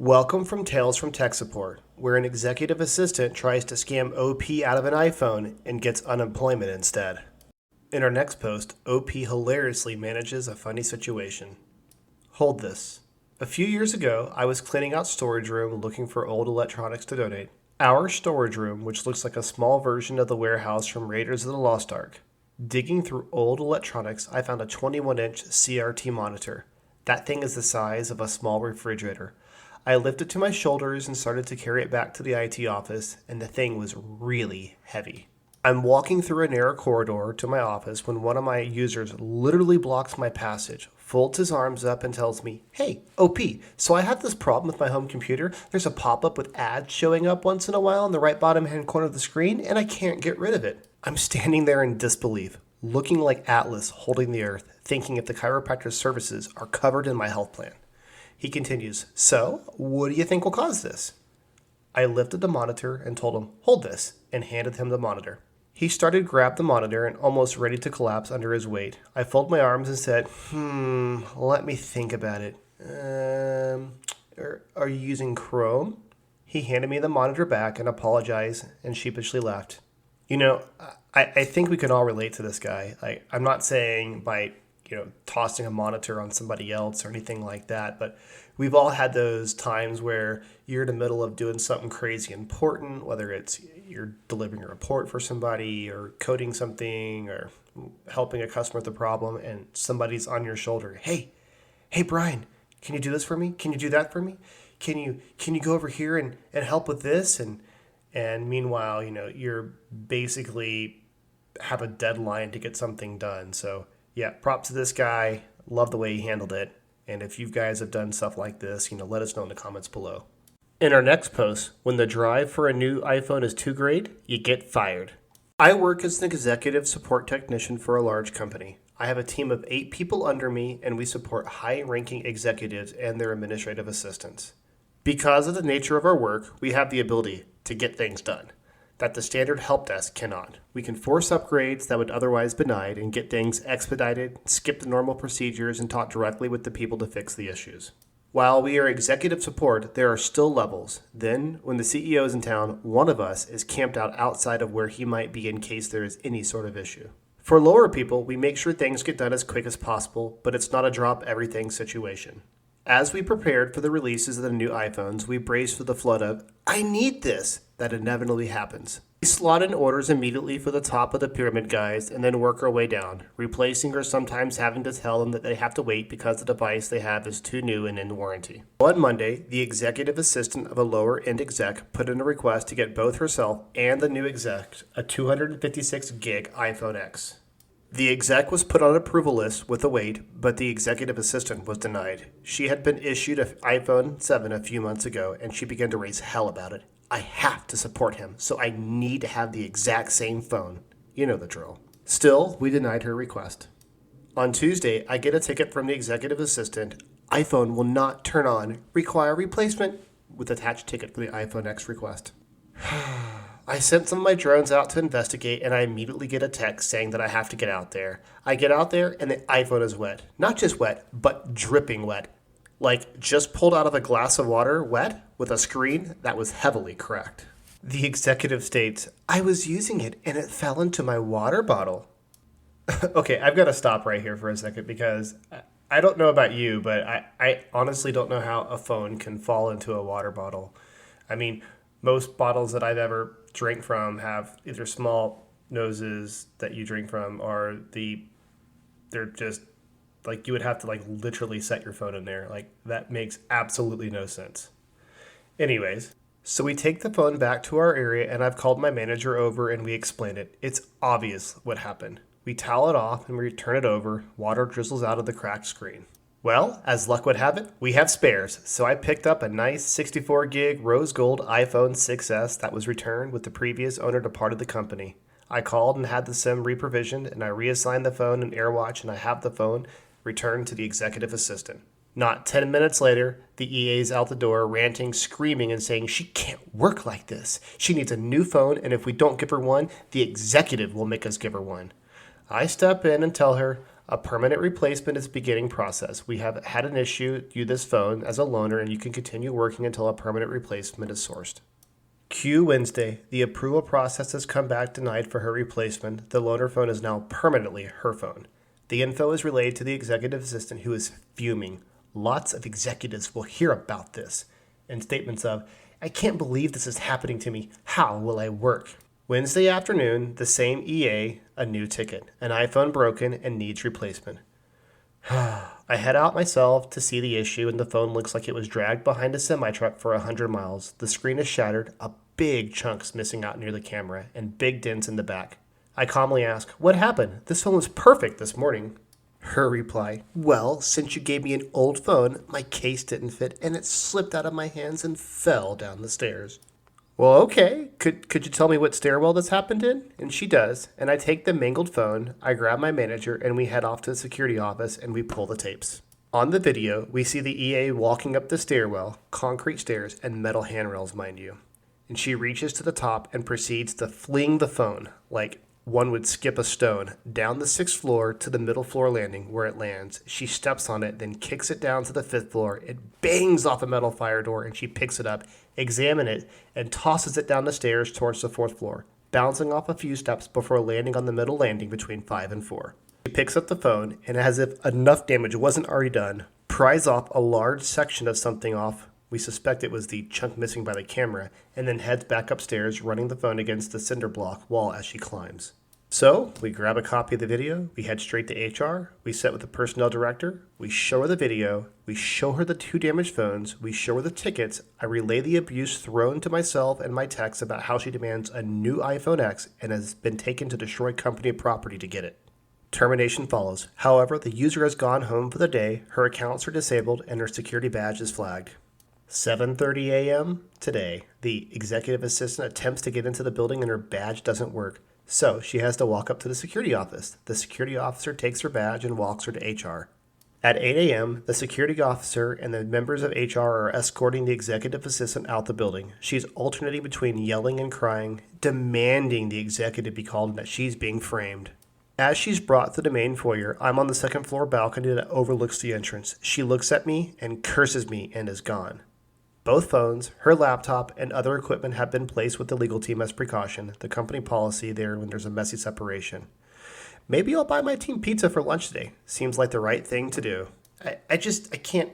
Welcome from Tales from Tech Support, where an executive assistant tries to scam OP out of an iPhone and gets unemployment instead. In our next post, OP hilariously manages a funny situation. Hold this. A few years ago, I was cleaning out storage room looking for old electronics to donate. Our storage room, which looks like a small version of the warehouse from Raiders of the Lost Ark. Digging through old electronics, I found a 21-inch CRT monitor. That thing is the size of a small refrigerator. I lifted it to my shoulders and started to carry it back to the IT office, and the thing was really heavy. I'm walking through a narrow corridor to my office when one of my users literally blocks my passage, folds his arms up and tells me, "Hey, OP, so I have this problem with my home computer. There's a pop-up with ads showing up once in a while in the right bottom hand corner of the screen, and I can't get rid of it." I'm standing there in disbelief, looking like Atlas holding the earth, thinking if the chiropractor's services are covered in my health plan. He continues, "So, what do you think will cause this?" I lifted the monitor and told him, "Hold this," and handed him the monitor. He started grab the monitor and almost ready to collapse under his weight. I folded my arms and said, let me think about it. Are you using Chrome? He handed me the monitor back and apologized and sheepishly left. You know, I think we can all relate to this guy. I'm not saying by tossing a monitor on somebody else or anything like that, but we've all had those times where you're in the middle of doing something crazy important, whether it's you're delivering a report for somebody or coding something or helping a customer with a problem, and somebody's on your shoulder. Hey, Brian, can you do this for me? Can you do that for me? Can you go over here and help with this? And meanwhile, you're basically have a deadline to get something done. So yeah, props to this guy. Love the way he handled it. And if you guys have done stuff like this, let us know in the comments below. In our next post, when the drive for a new iPhone is too great, you get fired. I work as an executive support technician for a large company. I have a team of 8 people under me, and we support high-ranking executives and their administrative assistants. Because of the nature of our work, we have the ability to get things done that the standard help desk cannot. We can force upgrades that would otherwise be denied and get things expedited, skip the normal procedures, and talk directly with the people to fix the issues. While we are executive support, there are still levels. Then, when the CEO is in town, one of us is camped out outside of where he might be in case there is any sort of issue. For lower people, we make sure things get done as quick as possible, but it's not a drop everything situation. As we prepared for the releases of the new iPhones, we braced for the flood of, "I need this," that inevitably happens. We slot in orders immediately for the top of the pyramid guys and then work our way down, replacing or sometimes having to tell them that they have to wait because the device they have is too new and in warranty. One Monday, the executive assistant of a lower-end exec put in a request to get both herself and the new exec a 256 gig iPhone X. The exec was put on approval list with a wait, but the executive assistant was denied. She had been issued an iPhone 7 a few months ago, and she began to raise hell about it. I have to support him, so I need to have the exact same phone. You know the drill. Still, we denied her request. On Tuesday, I get a ticket from the executive assistant. iPhone will not turn on. Require replacement. With attached ticket for the iPhone X request. I sent some of my drones out to investigate, and I immediately get a text saying that I have to get out there. I get out there, and the iPhone is wet. Not just wet, but dripping wet. Like just pulled out of a glass of water, wet, with a screen that was heavily cracked. The executive states, "I was using it, and it fell into my water bottle." Okay, I've got to stop right here for a second because I don't know about you, but I honestly don't know how a phone can fall into a water bottle. I mean, most bottles that I've ever drank from have either small noses that you drink from or they're just like you would have to like literally set your phone in there. Like that makes absolutely no sense. Anyways, so we take the phone back to our area and I've called my manager over and we explain it. It's obvious what happened. We towel it off and we turn it over. Water drizzles out of the cracked screen. Well, as luck would have it, we have spares, so I picked up a nice 64 gig rose gold iPhone 6s that was returned with the previous owner departed the company. I called and had the SIM reprovisioned, and I reassigned the phone in AirWatch, and I have the phone returned to the executive assistant. Not 10 minutes later, the EA's out the door ranting, screaming, and saying she can't work like this. She needs a new phone, and if we don't give her one, the executive will make us give her one. I step in and tell her, A permanent replacement is beginning process. We have had an issue. Use this phone as a loaner and you can continue working until a permanent replacement is sourced. Q Wednesday. The approval process has come back denied for her replacement. The loaner phone is now permanently her phone. The info is relayed to the executive assistant who is fuming. Lots of executives will hear about this. And statements of, I can't believe this is happening to me. How will I work? Wednesday afternoon, the same EA, a new ticket. An iPhone broken and needs replacement. I head out myself to see the issue and the phone looks like it was dragged behind a semi-truck for 100 miles. The screen is shattered, a big chunks missing out near the camera, and big dents in the back. I calmly ask, what happened? This phone was perfect this morning. Her reply, well, since you gave me an old phone, my case didn't fit and it slipped out of my hands and fell down the stairs. Well, okay. Could you tell me what stairwell this happened in? And she does. And I take the mangled phone, I grab my manager, and we head off to the security office and we pull the tapes. On the video, we see the EA walking up the stairwell, concrete stairs, and metal handrails, mind you. And she reaches to the top and proceeds to fling the phone, like one would skip a stone, down the 6th floor to the middle floor landing where it lands. She steps on it, then kicks it down to the 5th floor. It bangs off a metal fire door and she picks it up, examines it, and tosses it down the stairs towards the 4th floor, bouncing off a few steps before landing on the middle landing between 5 and 4. She picks up the phone and, as if enough damage wasn't already done, pries off a large section of something off. We suspect it was the chunk missing by the camera, and then heads back upstairs, running the phone against the cinder block wall as she climbs. So, we grab a copy of the video, we head straight to HR, we sit with the personnel director, we show her the video, we show her the 2 damaged phones, we show her the tickets, I relay the abuse thrown to myself and my text about how she demands a new iPhone X and has been taken to destroy company property to get it. Termination follows. However, the user has gone home for the day, her accounts are disabled, and her security badge is flagged. 7:30 a.m. today, the executive assistant attempts to get into the building and her badge doesn't work. So she has to walk up to the security office. The security officer takes her badge and walks her to HR. At 8 a.m., the security officer and the members of HR are escorting the executive assistant out the building. She's alternating between yelling and crying, demanding the executive be called and that she's being framed. As she's brought to the main foyer, I'm on the 2nd floor balcony that overlooks the entrance. She looks at me and curses me and is gone. Both phones, her laptop, and other equipment have been placed with the legal team as precaution, the company policy there when there's a messy separation. Maybe I'll buy my team pizza for lunch today. Seems like the right thing to do. I can't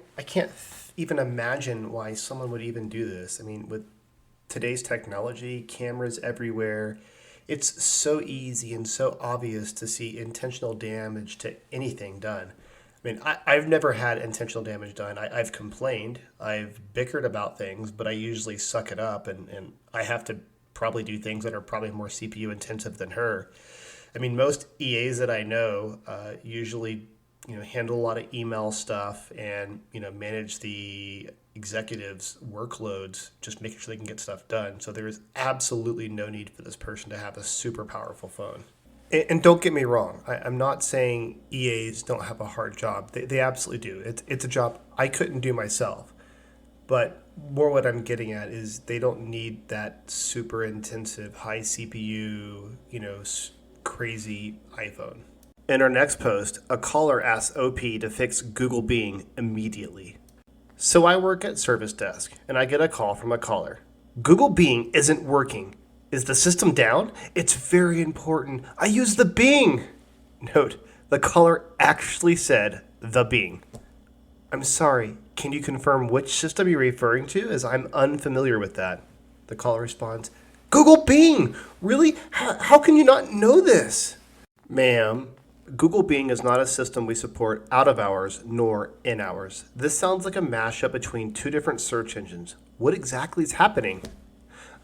even imagine why someone would even do this. I mean, with today's technology, cameras everywhere, it's so easy and so obvious to see intentional damage to anything done. I mean, I've never had intentional damage done. I've complained. I've bickered about things, but I usually suck it up, and I have to probably do things that are probably more CPU intensive than her. I mean, most EAs that I know usually, handle a lot of email stuff and, manage the executives' workloads, just making sure they can get stuff done. So there is absolutely no need for this person to have a super powerful phone. And don't get me wrong, I'm not saying EAs don't have a hard job. They absolutely do. It's a job I couldn't do myself. But more what I'm getting at is they don't need that super intensive, high CPU, crazy iPhone. In our next post, a caller asks OP to fix Google Bing immediately. So I work at service desk, and I get a call from a caller. Google Bing isn't working. Is the system down? It's very important. I use the Bing. Note, the caller actually said the Bing. I'm sorry, can you confirm which system you're referring to, as I'm unfamiliar with that? The caller responds, Google Bing! Really? How can you not know this? Ma'am, Google Bing is not a system we support out of hours nor in hours. This sounds like a mashup between 2 different search engines. What exactly is happening?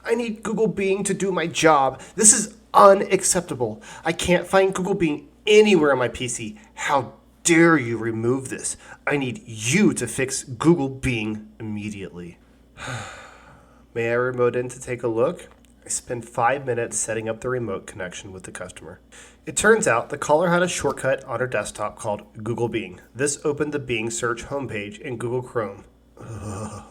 I need Google Bing to do my job. This is unacceptable. I can't find Google Bing anywhere on my PC. How dare you remove this? I need you to fix Google Bing immediately. May I remote in to take a look? I spent 5 minutes setting up the remote connection with the customer. It turns out the caller had a shortcut on her desktop called Google Bing. This opened the Bing search homepage in Google Chrome. Ugh.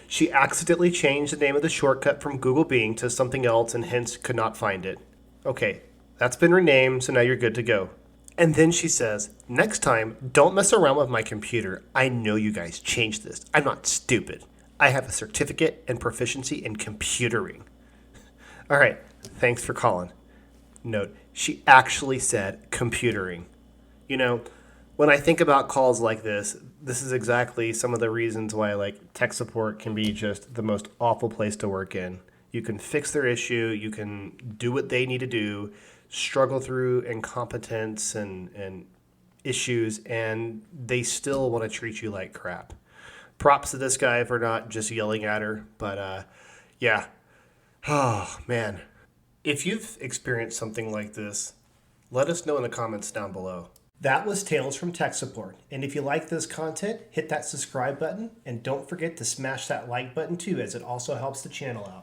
She accidentally changed the name of the shortcut from Google Bing to something else and hence could not find it. Okay, that's been renamed, so now you're good to go. And then she says, next time, don't mess around with my computer. I know you guys changed this. I'm not stupid. I have a certificate and proficiency in computering. All right, thanks for calling. Note, she actually said computering. You know, when I think about calls like this is exactly some of the reasons why like tech support can be just the most awful place to work in. You can fix their issue, you can do what they need to do, struggle through incompetence and issues, and they still want to treat you like crap. Props to this guy for not just yelling at her, but yeah. Oh, man. If you've experienced something like this, let us know in the comments down below. That was Tales from Tech Support. And if you like this content, hit that subscribe button and don't forget to smash that like button too, as it also helps the channel out.